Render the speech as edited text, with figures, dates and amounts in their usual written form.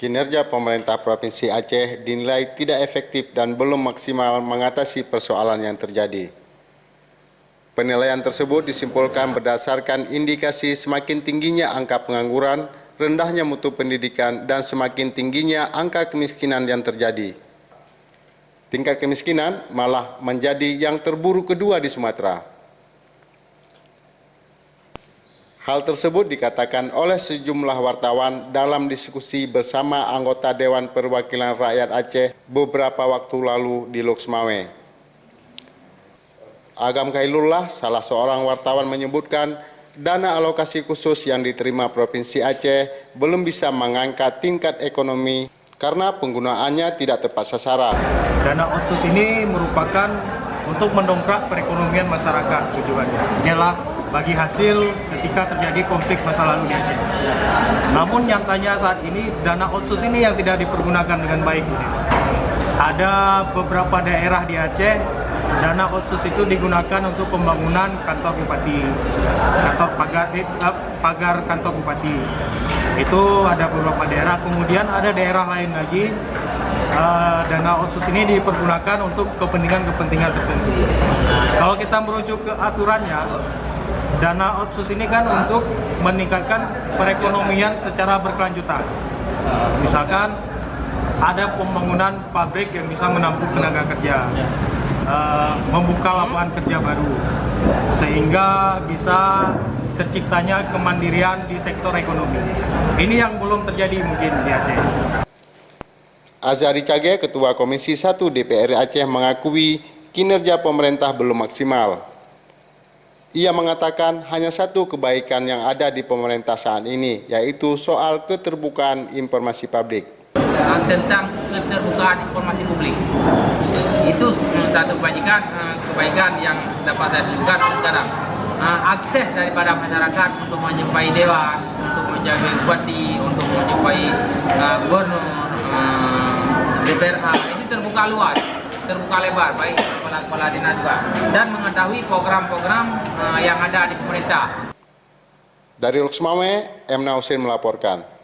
Kinerja pemerintah Provinsi Aceh dinilai tidak efektif dan belum maksimal mengatasi persoalan yang terjadi. Penilaian tersebut disimpulkan berdasarkan indikasi semakin tingginya angka pengangguran, rendahnya mutu pendidikan, dan semakin tingginya angka kemiskinan yang terjadi. Tingkat kemiskinan malah menjadi yang terburuk kedua di Sumatera. Hal tersebut dikatakan oleh sejumlah wartawan dalam diskusi bersama anggota Dewan Perwakilan Rakyat Aceh beberapa waktu lalu di Loksmawe. Agam Khairullah, salah seorang wartawan, menyebutkan dana alokasi khusus yang diterima Provinsi Aceh belum bisa mengangkat tingkat ekonomi karena penggunaannya tidak tepat sasaran. Dana otsus ini merupakan untuk mendongkrak perekonomian masyarakat tujuannya. Inilah bagi hasil ketika terjadi konflik masa lalu di Aceh. Namun nyatanya saat ini dana otsus ini yang tidak dipergunakan dengan baik. Ada beberapa daerah di Aceh, dana otsus itu digunakan untuk pembangunan kantor bupati, pagar kantor bupati. Itu ada beberapa daerah. Kemudian ada daerah lain lagi, dana otsus ini dipergunakan untuk kepentingan-kepentingan tertentu. Kalau kita merujuk ke aturannya, dana otsus ini kan untuk meningkatkan perekonomian secara berkelanjutan. Misalkan ada pembangunan pabrik yang bisa menampung tenaga kerja, membuka lapangan kerja baru, sehingga bisa terciptanya kemandirian di sektor ekonomi. Ini yang belum terjadi mungkin di Aceh. Azhari Cage, Ketua Komisi 1 DPR Aceh, mengakui kinerja pemerintah belum maksimal. Ia mengatakan hanya satu kebaikan yang ada di pemerintah saat ini, yaitu soal keterbukaan informasi publik. Tentang keterbukaan informasi publik, itu satu kebaikan yang dapat dilakukan sekarang. Akses daripada masyarakat untuk menjumpai dewan, untuk menjumpai bupati, untuk menjumpai gubernur, DPRA, ini terbuka luas, terbuka lebar, baik kepala-kepala dinas juga, dan mengetahui program-program yang ada di pemerintah. Dari Loksmawe, M. Nausin melaporkan.